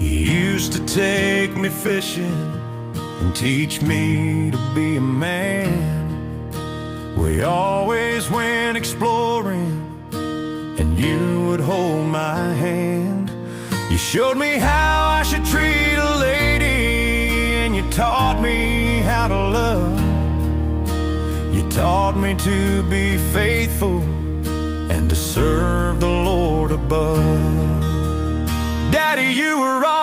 You used to take me fishing and teach me to be a man. We always went exploring, and you would hold my hand. You showed me how I should treat a lady, and you taught me how to love. You taught me to be faithful and to serve the Lord above. Daddy, you were all